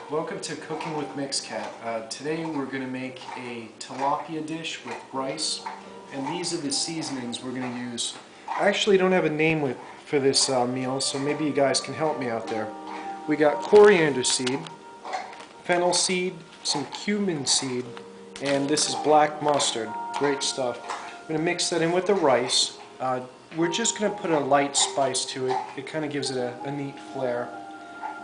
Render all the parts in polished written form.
Welcome to Cooking with MixCat. Today we're going to make a tilapia dish with rice, and these are the seasonings we're going to use. I actually don't have a name for this meal, so maybe you guys can help me out there. We got coriander seed, fennel seed, some cumin seed, and this is black mustard. Great stuff. I'm going to mix that in with the rice. We're just going to put a light spice to it. It kind of gives it a neat flair.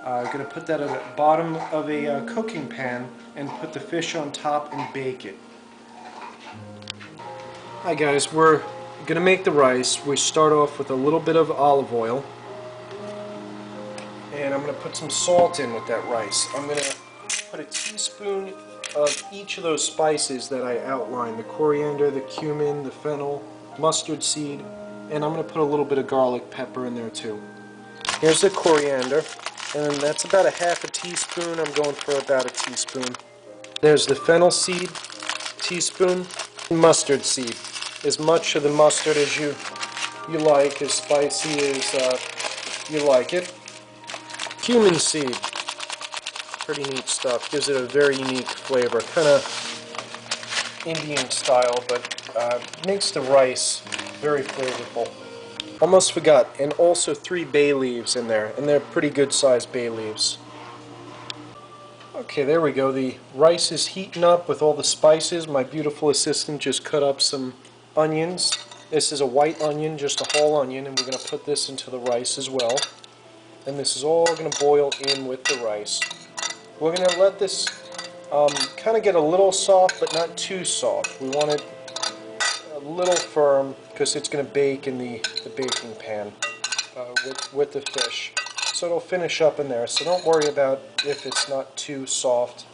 Going to put that at the bottom of a cooking pan and put the fish on top and bake it. Hi guys, we're going to make the rice. We start off with a little bit of olive oil, and I'm going to put some salt in with that rice. I'm going to put a teaspoon of each of those spices that I outlined: the coriander, the cumin, the fennel, mustard seed, and I'm going to put a little bit of garlic pepper in there too. Here's the coriander. And that's about a half a teaspoon. I'm going for about a teaspoon. There's the fennel seed, teaspoon, and mustard seed. As much of the mustard as you like, as spicy as you like it. Cumin seed, pretty neat stuff. Gives it a very unique flavor, kind of Indian style, but makes the rice very flavorful. Almost forgot, and also 3 bay leaves in there, and they're pretty good sized bay leaves. Okay, there we go. The rice is heating up with all the spices. My beautiful assistant just cut up some onions. This is a white onion, just a whole onion, and we're going to put this into the rice as well. And this is all going to boil in with the rice. We're going to let this kind of get a little soft, but not too soft. We want it a little firm because it's going to bake in the baking pan with the fish. So it'll finish up in there, so don't worry about if it's not too soft.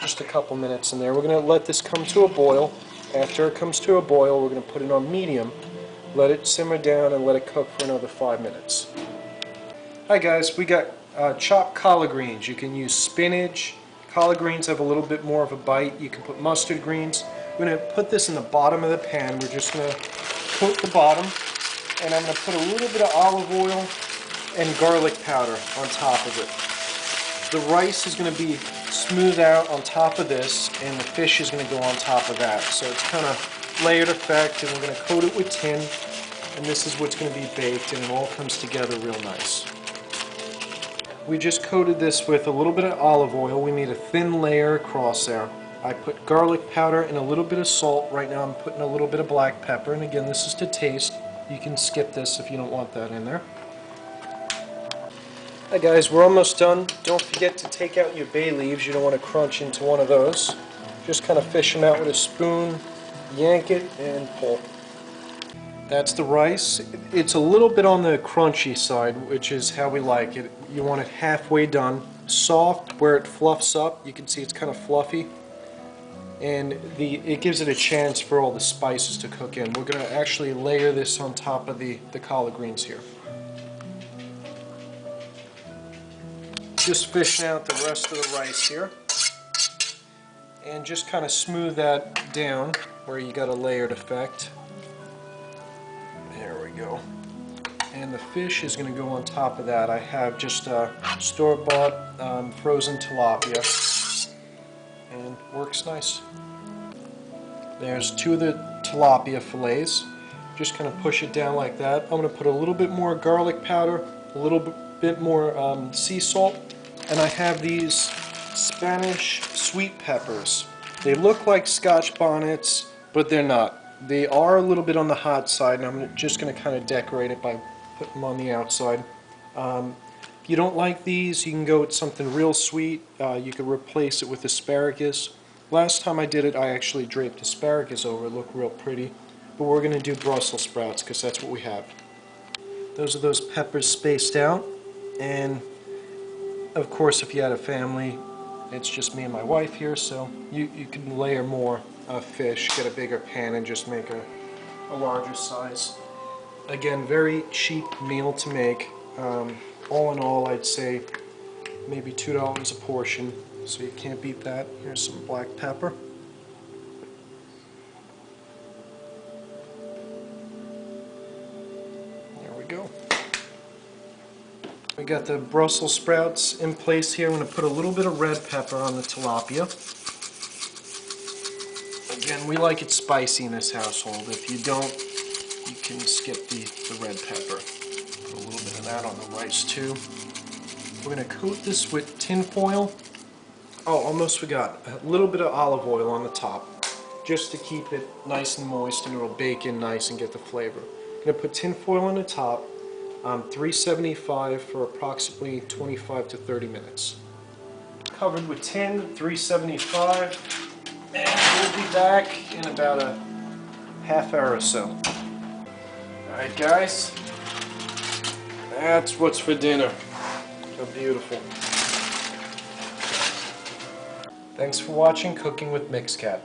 Just a couple minutes in there. We're going to let this come to a boil. After it comes to a boil, we're going to put it on medium, let it simmer down, and let it cook for another 5 minutes. Hi guys, we got chopped collard greens. You can use spinach. Collard greens have a little bit more of a bite. You can put mustard greens. We're going to put this in the bottom of the pan. We're just going to coat the bottom, and I'm going to put a little bit of olive oil and garlic powder on top of it. The rice is going to be smooth out on top of this, and the fish is going to go on top of that. So it's kind of layered effect, and we're going to coat it with tin, and this is what's going to be baked, and it all comes together real nice. We just coated this with a little bit of olive oil. We made a thin layer across there. I put garlic powder and a little bit of salt. Right now I'm putting a little bit of black pepper, and again, this is to taste. You can skip this if you don't want that in there. Hi guys, we're almost done. Don't forget to take out your bay leaves. You don't want to crunch into one of those. Just kind of fish them out with a spoon, yank it, and pull. That's the rice. It's a little bit on the crunchy side, which is how we like it. You want it halfway done. Soft where it fluffs up. You can see it's kind of fluffy. And it gives it a chance for all the spices to cook in. We're going to actually layer this on top of the collard greens here. Just fishing out the rest of the rice here. And just kind of smooth that down where you got a layered effect. There we go. And the fish is going to go on top of that. I have just a store-bought frozen tilapia, and works nice. There's 2 of the tilapia fillets. Just kind of push it down like that. I'm going to put a little bit more garlic powder, a little bit more sea salt, and I have these Spanish sweet peppers. They look like Scotch bonnets, but they're not. They are a little bit on the hot side, and I'm just going to kind of decorate it by putting them on the outside. If you don't like these, you can go with something real sweet. You can replace it with asparagus. Last time I did it, I actually draped asparagus over it. It looked real pretty. But we're going to do Brussels sprouts because that's what we have. Those are those peppers spaced out. And of course, if you had a family, it's just me and my wife here, so you can layer more fish, get a bigger pan, and just make a larger size. Again, very cheap meal to make. All in all, I'd say maybe $2 a portion, so you can't beat that. Here's some black pepper. We got the Brussels sprouts in place here. I'm going to put a little bit of red pepper on the tilapia. Again, we like it spicy in this household. If you don't, you can skip the red pepper. Put a little bit of that on the rice too. We're going to coat this with tin foil. Oh, almost forgot. A little bit of olive oil on the top, just to keep it nice and moist, and it'll bake in nice and get the flavor. I'm going to put tin foil on the top, 375 for approximately 25 to 30 minutes. Covered with tin, 375, and we'll be back in about a half hour or so. Alright guys, that's what's for dinner. So beautiful. Thanks for watching Cooking with Mixcat.